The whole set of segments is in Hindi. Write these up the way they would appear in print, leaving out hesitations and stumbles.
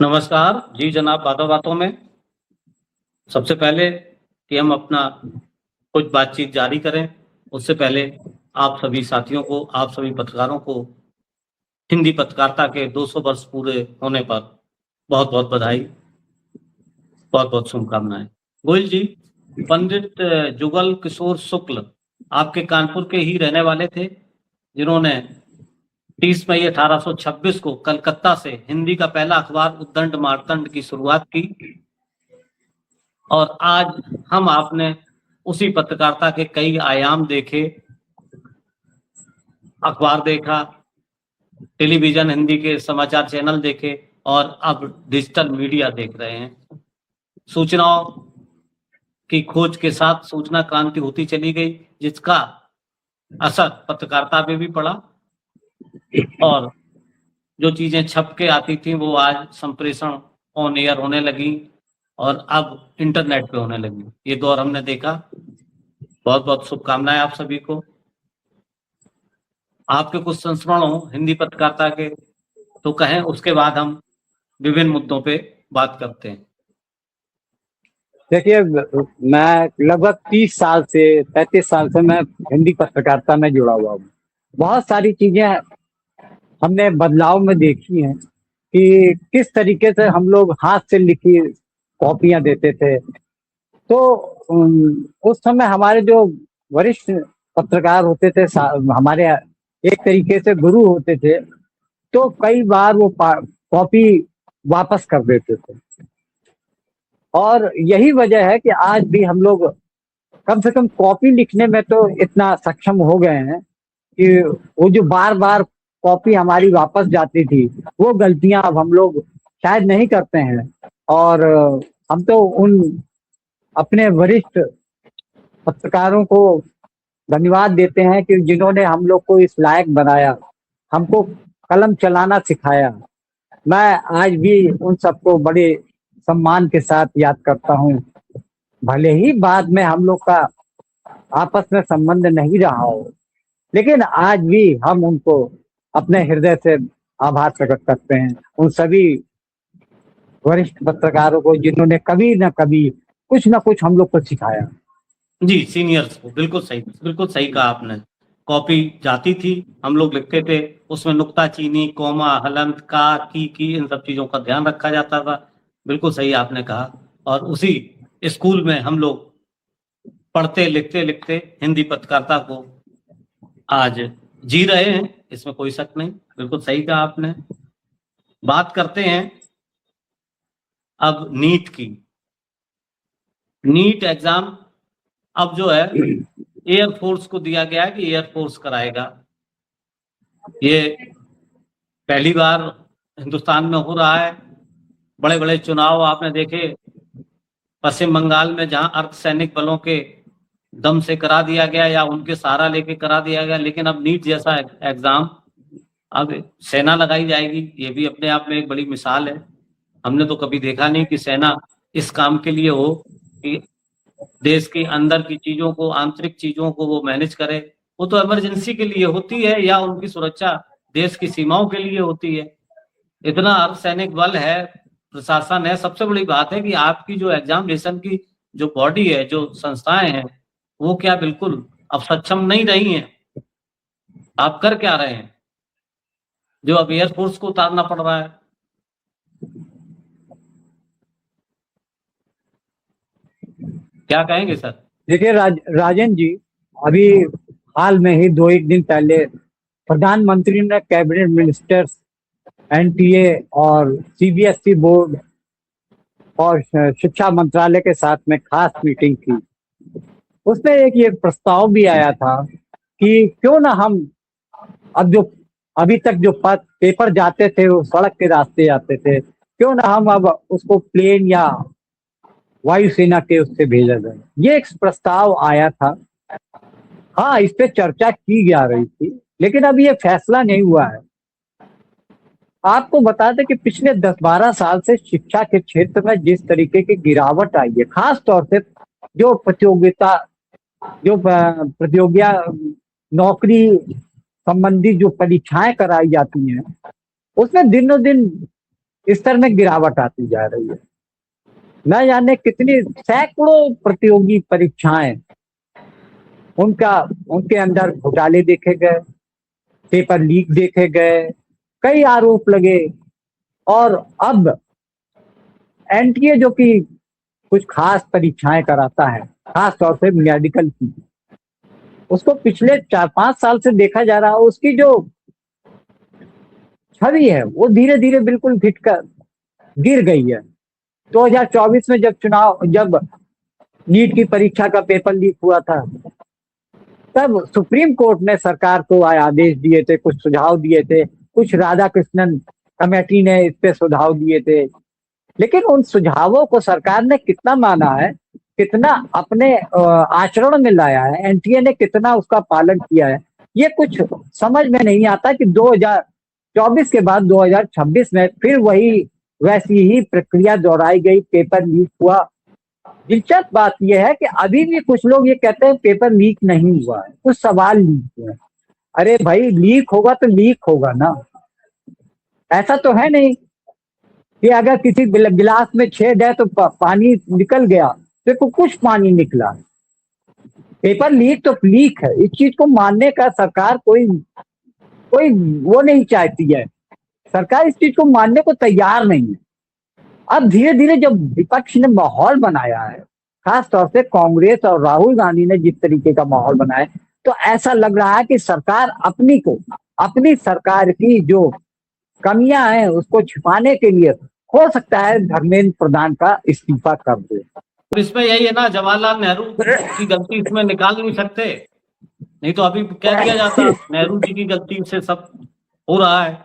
नमस्कार जी जनाब। बातों बातों में सबसे पहले कि हम अपना कुछ बातचीत जारी करें, उससे पहले आप सभी साथियों को, आप सभी पत्रकारों को हिंदी पत्रकारिता के 200 वर्ष पूरे होने पर बहुत बहुत बधाई, बहुत बहुत शुभकामनाएं। गोयल जी, पंडित जुगल किशोर शुक्ल आपके कानपुर के ही रहने वाले थे, जिन्होंने 30 मई 1826 को कलकत्ता से हिंदी का पहला अखबार उद्दंड मार्तंड की शुरुआत की। और आज हम आपने उसी पत्रकारिता के कई आयाम देखे, अखबार देखा, टेलीविजन हिंदी के समाचार चैनल देखे और अब डिजिटल मीडिया देख रहे हैं। सूचनाओं की खोज के साथ सूचना क्रांति होती चली गई, जिसका असर पत्रकारिता पे भी पड़ा और जो चीजें छप के आती थी वो आज संप्रेषण ऑन एयर होने लगी और अब इंटरनेट पे होने लगी। ये दौर हमने देखा। बहुत बहुत शुभकामनाएं आप सभी को। आपके कुछ संस्मरण हो हिंदी पत्रकारिता के तो कहें, उसके बाद हम विभिन्न मुद्दों पे बात करते हैं। देखिए, मैं लगभग 30 साल से 35 साल से मैं हिंदी पत्रकारिता में जुड़ा हुआ हूँ। बहुत सारी चीजें हमने बदलाव में देखी हैं कि किस तरीके से हम लोग हाथ से लिखी कॉपियां देते थे। तो उस समय हमारे जो वरिष्ठ पत्रकार होते थे, हमारे एक तरीके से गुरु होते थे, तो कई बार वो कॉपी वापस कर देते थे। और यही वजह है कि आज भी हम लोग कम से कम कॉपी लिखने में तो इतना सक्षम हो गए हैं कि वो जो बार बार कॉपी हमारी वापस जाती थी, वो गलतियां अब हम लोग शायद नहीं करते हैं। और हम तो उन अपने वरिष्ठ पत्रकारों को धन्यवाद देते हैं कि जिन्होंने हम लोग को इस लायक बनाया, हमको कलम चलाना सिखाया। मैं आज भी उन सबको बड़े सम्मान के साथ याद करता हूँ। भले ही बाद में हम लोग का आपस में संबंध नहीं रहा हो, लेकिन आज भी हम उनको अपने हृदय से आभार प्रकट करते हैं, उन सभी वरिष्ठ पत्रकारों को जिन्होंने कभी न कभी कुछ न कुछ हम लोग को सिखाया। जी, सीनियर्स को बिल्कुल सही कहा आपने। कॉपी जाती थी, हम लोग लिखते थे, उसमें नुक्ता चीनी, कॉमा, हलंत, का, की इन सब चीजों का ध्यान रखा जाता था। बिल्कुल सही आपने कहा। और उसी स्कूल में हम लोग पढ़ते लिखते लिखते हिंदी पत्रकारिता को आज जी रहे हैं, इसमें कोई शक नहीं। बिल्कुल सही कहा आपने। बात करते हैं अब नीट की। नीट एग्जाम अब जो है एयरफोर्स को दिया गया है कि एयरफोर्स कराएगा। ये पहली बार हिंदुस्तान में हो रहा है। बड़े बड़े चुनाव आपने देखे, पश्चिम बंगाल में जहां अर्धसैनिक बलों के दम से करा दिया गया या उनके सहारा लेके करा दिया गया, लेकिन अब नीट जैसा एग्जाम अब सेना लगाई जाएगी। ये भी अपने आप में एक बड़ी मिसाल है। हमने तो कभी देखा नहीं कि सेना इस काम के लिए हो कि देश के अंदर की चीजों को, आंतरिक चीजों को वो मैनेज करे। वो तो इमरजेंसी के लिए होती है या उनकी सुरक्षा देश की सीमाओं के लिए होती है। इतना अर्धसैनिक बल है, प्रशासन है। सबसे बड़ी बात है कि आपकी जो एग्जामिनेशन की जो बॉडी है, जो संस्थाएं हैं, वो क्या बिल्कुल अब सक्षम नहीं रही हैं। आप कर क्या रहे हैं, जो अब एयरफोर्स को उतारना पड़ रहा है। क्या कहेंगे सर? देखिए राजन जी, अभी हाल में ही 2 एक दिन पहले प्रधानमंत्री ने कैबिनेट मिनिस्टर्स, एनटीए और सीबीएसई बोर्ड और शिक्षा मंत्रालय के साथ में खास मीटिंग की। उसमें एक ये प्रस्ताव भी आया था कि क्यों ना हम अब जो अभी तक जो पेपर जाते थे वो सड़क के रास्ते जाते थे, क्यों ना हम अब उसको प्लेन या वायुसेना के उससे भेजा जाए। ये एक प्रस्ताव आया था। हाँ, इस पे चर्चा की जा रही थी, लेकिन अभी ये फैसला नहीं हुआ है। आपको बता दें कि पिछले 10-12 साल से शिक्षा के क्षेत्र में जिस तरीके की गिरावट आई है, खास तौर से जो प्रतियोगिता नौकरी संबंधी जो परीक्षाएं कराई जाती हैं, उसमें दिनों दिन स्तर में गिरावट आती जा रही है। न जाने कितनी सैकड़ों प्रतियोगी परीक्षाएं उनके अंदर घोटाले देखे गए, पेपर लीक देखे गए, कई आरोप लगे। और अब एनटीए जो कि कुछ खास परीक्षाएं कराता है, खास तौर से मेडिकल की, उसको पिछले 4-5 साल से देखा जा रहा है, उसकी जो छवि है वो धीरे धीरे बिल्कुल घिट कर गिर गई है। 2024 में जब नीट की परीक्षा का पेपर लीक हुआ था, तब सुप्रीम कोर्ट ने सरकार को आदेश दिए थे, कुछ सुझाव दिए थे, कुछ राधाकृष्णन कमेटी ने इस पे सुझाव दिए थे। लेकिन उन सुझावों को सरकार ने कितना माना है, कितना अपने आचरण में लाया है, एनटीए ने कितना उसका पालन किया है, ये कुछ समझ में नहीं आता कि 2024 के बाद 2026 में फिर वैसी ही प्रक्रिया दोहराई गई, पेपर लीक हुआ। दिलचस्प बात यह है कि अभी भी कुछ लोग ये कहते हैं पेपर लीक नहीं हुआ है, कुछ सवाल लीक हुए हैं। अरे भाई, लीक होगा तो लीक होगा ना, ऐसा तो है नहीं कि अगर किसी गिलास में छेद है तो पानी निकल गया, तो कुछ पानी निकला। पेपर लीक तो लीक है, इस चीज को मानने का सरकार कोई वो नहीं चाहती है, सरकार इस चीज को मानने को तैयार नहीं है। अब धीरे धीरे जब विपक्ष ने माहौल बनाया है, खास तौर से कांग्रेस और राहुल गांधी ने जिस तरीके का माहौल बनाया है, तो ऐसा लग रहा है कि सरकार अपनी सरकार की जो कमियां हैं उसको छिपाने के लिए हो सकता है धर्मेंद्र प्रधान का इस्तीफा कर दे। तो इसमें यही है ना, जवाहरलाल नेहरू की गलती इसमें निकाल नहीं सकते, नहीं तो अभी कह दिया जाता नेहरू जी की गलती से सब हो रहा है।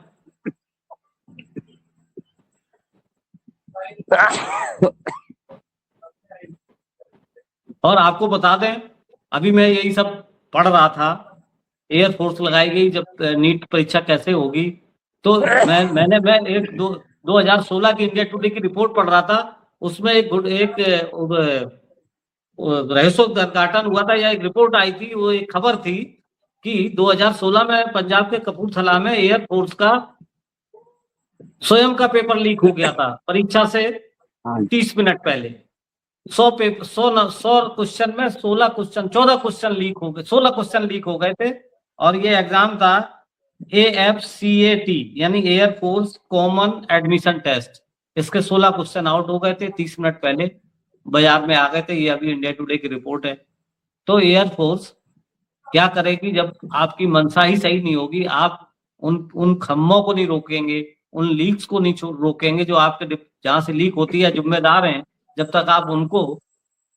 और आपको बता दें, अभी मैं यही सब पढ़ रहा था, एयरफोर्स लगाई गई जब नीट परीक्षा कैसे होगी, तो मैं 2016 की इंडिया टुडे की रिपोर्ट पढ़ रहा था। उसमें एक रहस्योद्घाटन हुआ था, या एक रिपोर्ट आई थी, वो एक खबर थी कि 2016 में पंजाब के कपूरथला में एयरफोर्स का स्वयं का पेपर लीक हो गया था परीक्षा से 30 मिनट पहले। 100 क्वेश्चन में 14 क्वेश्चन लीक हो गए, 16 क्वेश्चन लीक हो गए थे। और ये एग्जाम था AFCAT यानी एयरफोर्स कॉमन एडमिशन टेस्ट, इसके 16 क्वेश्चन आउट हो गए थे 30 मिनट पहले, बाजार में आ गए थे। ये अभी इंडिया टुडे की रिपोर्ट है। तो एयरफोर्स क्या करेगी जब आपकी मंशा ही सही नहीं होगी, आप उन खम्मों को नहीं रोकेंगे, उन लीक्स को नहीं रोकेंगे जो आपके जहां से लीक होती है जिम्मेदार हैं, जब तक आप उनको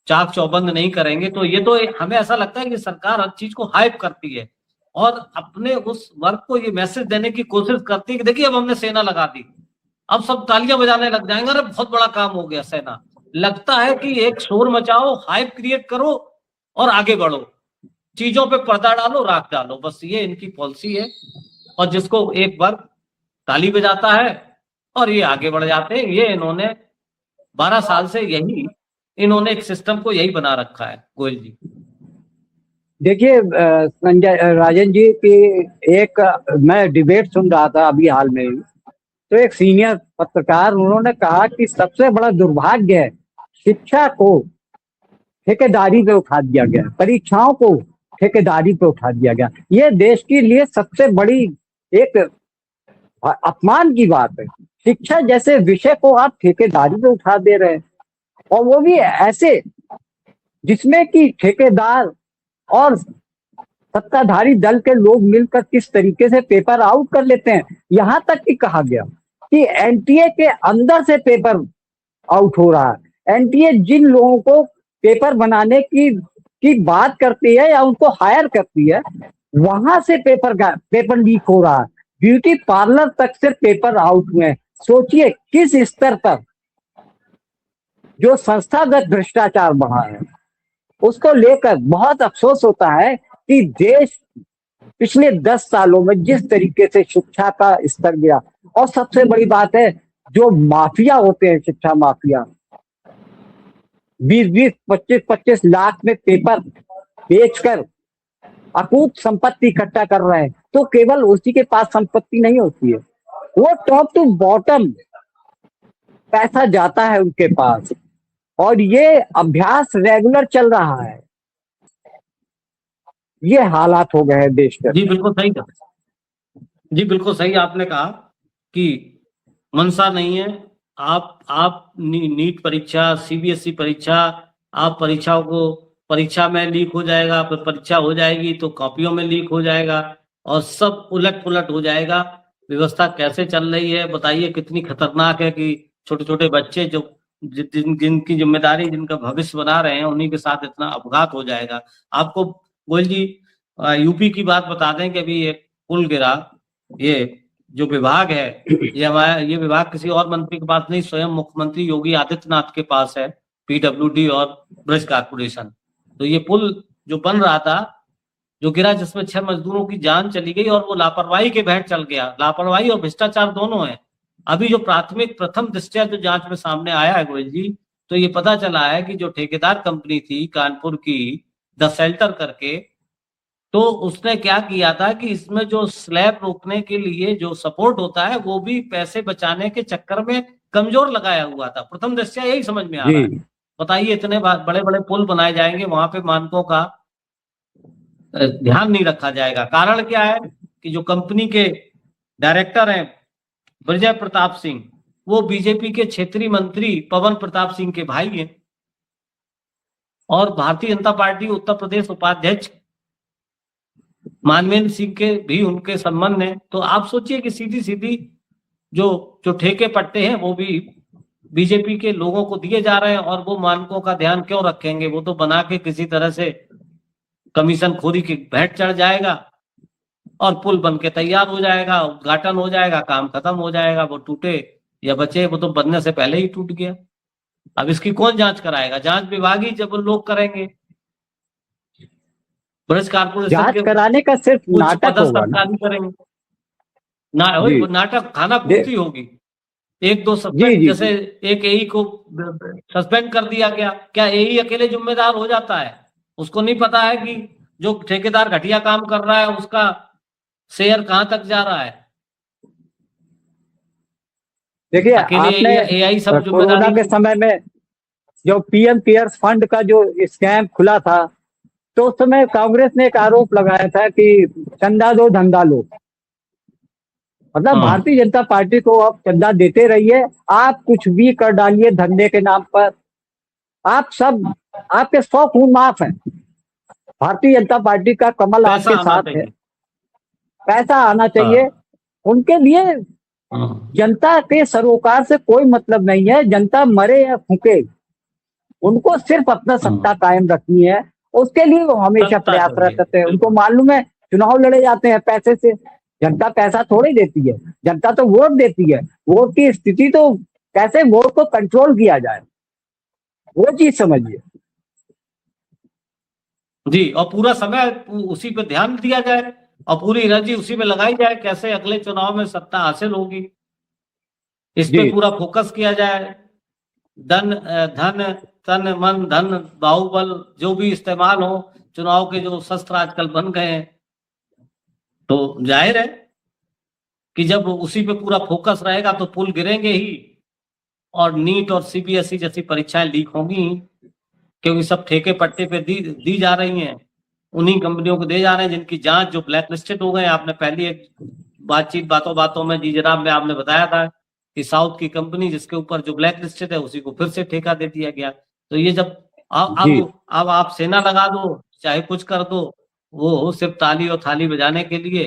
चाक चौबंद नहीं करेंगे। तो ये तो हमें ऐसा लगता है कि सरकार हर चीज को हाइप करती है और अपने उस वर्ग को ये मैसेज देने की कोशिश करती है कि देखिए अब हमने सेना लगा दी, अब सब तालियां बजाने लग जाएंगे, अरे बहुत बड़ा काम हो गया सेना। लगता है कि एक शोर मचाओ, हाइप क्रिएट करो और आगे बढ़ो, चीजों पे पर्दा डालो, राख डालो, बस ये इनकी पॉलिसी है। और जिसको एक वर्ग ताली बजाता है और ये आगे बढ़ जाते हैं। ये इन्होंने 12 साल से इन्होंने एक सिस्टम को यही बना रखा है। गोयल जी देखिए संजय राजन जी की मैं डिबेट सुन रहा था अभी हाल में ही, तो एक सीनियर पत्रकार उन्होंने कहा कि सबसे बड़ा दुर्भाग्य है शिक्षा को ठेकेदारी पे उठा दिया गया, परीक्षाओं को ठेकेदारी पे उठा दिया गया। ये देश के लिए सबसे बड़ी एक अपमान की बात है। शिक्षा जैसे विषय को आप ठेकेदारी पे उठा दे रहे हैं, और वो भी ऐसे जिसमें कि ठेकेदार और सत्ताधारी दल के लोग मिलकर किस तरीके से पेपर आउट कर लेते हैं। यहां तक कि कहा गया कि एनटीए के अंदर से पेपर आउट हो रहा है। एनटीए जिन लोगों को पेपर बनाने की बात करती है या उनको हायर करती है, वहां से पेपर लीक हो रहा है। ब्यूटी पार्लर तक से पेपर आउट हुए। सोचिए किस स्तर पर जो संस्थागत भ्रष्टाचार बढ़ा है, उसको लेकर बहुत अफसोस होता है कि देश पिछले 10 सालों में जिस तरीके से शिक्षा का स्तर गिरा। और सबसे बड़ी बात है, जो माफिया होते हैं, शिक्षा माफिया 20-20, 25-25 लाख में पेपर बेचकर अकूत संपत्ति इकट्ठा कर रहे हैं। तो केवल उसी के पास संपत्ति नहीं होती है, वो टॉप टू बॉटम पैसा जाता है उनके पास, और ये अभ्यास रेगुलर चल रहा है। ये हालात हो गए हैं देश के। जी बिल्कुल सही कहा, जी बिल्कुल सही आपने कहा कि मंशा नहीं है। आप नीट परीक्षा, सीबीएसई परीक्षा, आप परीक्षाओं को, परीक्षा में लीक हो जाएगा, फिर परीक्षा हो जाएगी तो कॉपियों में लीक हो जाएगा और सब उलट पुलट हो जाएगा। व्यवस्था कैसे चल रही है बताइए, कितनी खतरनाक है कि छोटे छोटे बच्चे जो जिनकी जिम्मेदारी, जिनका भविष्य बना रहे हैं, उन्हीं के साथ इतना अपघात हो जाएगा। आपको गोयल जी यूपी की बात बता दें कि अभी एक पुल गिरा, ये जो विभाग है, ये विभाग किसी और मंत्री के पास नहीं, स्वयं मुख्यमंत्री योगी आदित्यनाथ के पास है, पीडब्ल्यूडी और ब्रिज कारपोरेशन। तो ये पुल जो बन रहा था, जो गिरा, जिसमें 6 मजदूरों की जान चली गई और वो लापरवाही के भेंट चल गया। लापरवाही और भ्रष्टाचार दोनों है। अभी जो प्राथमिक प्रथम दृष्टया जो जांच में सामने आया है गोयल जी, तो ये पता चला है कि जो ठेकेदार कंपनी थी कानपुर की, द शेल्टर करके, तो उसने क्या किया था कि इसमें जो स्लैब रोकने के लिए जो सपोर्ट होता है, वो भी पैसे बचाने के चक्कर में कमजोर लगाया हुआ था। प्रथम दृष्टया यही समझ में आ रहा है। जी बताइए, इतने बड़े बड़े पुल बनाए जाएंगे, वहां पे मानकों का ध्यान नहीं रखा जाएगा। कारण क्या है कि जो कंपनी के डायरेक्टर हैं विजय प्रताप सिंह, वो बीजेपी के क्षेत्रीय मंत्री पवन प्रताप सिंह के भाई हैं और भारतीय जनता पार्टी उत्तर प्रदेश उपाध्यक्ष मानवेंद्र सिंह के भी उनके संबंध है। तो आप सोचिए कि सीधी सीधी जो जो ठेके पट्टे हैं वो भी बीजेपी के लोगों को दिए जा रहे हैं, और वो मानकों का ध्यान क्यों रखेंगे? वो तो बना के किसी तरह से कमीशन खोरी की भेंट चढ़ जाएगा और पुल बन के तैयार हो जाएगा, उद्घाटन हो जाएगा, काम खत्म हो जाएगा। वो टूटे या बचे, वो तो बनने से पहले ही टूट गया। अब इसकी कौन जांच कराएगा? जांच विभाग ही जब लोग करेंगे। ब्रिज कारपोरेशन जांच के कराने का सिर्फ उच्च नाटक पदस्थ होगा ना। अधिकारी करेंगे ना, जी वो नाटक खाना जी पूर्ति होगी। एक दो जी सस्पेंड, जी जैसे एक एई को सस्पेंड कर दिया गया, क्या एई अकेले जिम्मेदार हो जाता है? उसको नहीं पता है कि जो ठेकेदार घटिया काम कर रहा है उसका शेयर कहां तक जा रहा है? देखिए, अकेले आपने एआई सब कोरोना जिम्मेदारी के नहीं। समय में जो पीएम केयर्स फंड का जो स्कैम खुला था, तो उस समय कांग्रेस ने एक आरोप लगाया था कि चंदा दो धंधा लो। मतलब हाँ भारतीय जनता पार्टी को आप चंदा देते रहिए, आप कुछ भी कर डालिए धंधे के नाम पर, आप सब, आपके 100 खून माफ है। भारतीय जनता पार्टी का कमल पैसा आपके आना साथ है, चाहिए। पैसा आना चाहिए। हाँ उनके लिए हाँ जनता के सरोकार से कोई मतलब नहीं है, जनता मरे या फूके, उनको सिर्फ अपना सत्ता हाँ, कायम रखनी है। उसके लिए वो हमेशा सत्ता प्रयासरत चाहिए रहते हैं। उनको बिल्कुल। मालूम है चुनाव लड़े जाते हैं पैसे से, जनता पैसा थोड़ी देती है, जनता तो वोट देती है। वोट की स्थिति तो कैसे वोट को कंट्रोल किया जाए, वो चीज समझिए। जी, और पूरा समय उसी पे ध्यान दिया जाए और पूरी एनर्जी उसी में लगाई जाए, कैसे अगले चुनाव में सत्ता हासिल होगी, इस पे जी पूरा फोकस किया जाए। धन तन मन धन बाहुबल जो भी इस्तेमाल हो, चुनाव के जो शस्त्र आजकल बन गए हैं, तो जाहिर है कि जब उसी पे पूरा फोकस रहेगा तो पुल गिरेंगे ही और नीट और सीबीएसई जैसी परीक्षाएं लीक होंगी ही, क्योंकि सब ठेके पट्टे पे दी जा रही हैं, उन्हीं कंपनियों को दे जा रहे हैं जिनकी जांच, जो ब्लैक लिस्टेड हो गए। आपने पहली एक बातों बातों में जी जनाब में आपने बताया था कि साउथ की कंपनी जिसके ऊपर जो ब्लैक लिस्टेड है उसी को फिर से ठेका दे दिया गया। तो ये जब जी अब आप सेना लगा दो चाहे कुछ कर दो, वो सिर्फ ताली और थाली बजाने के लिए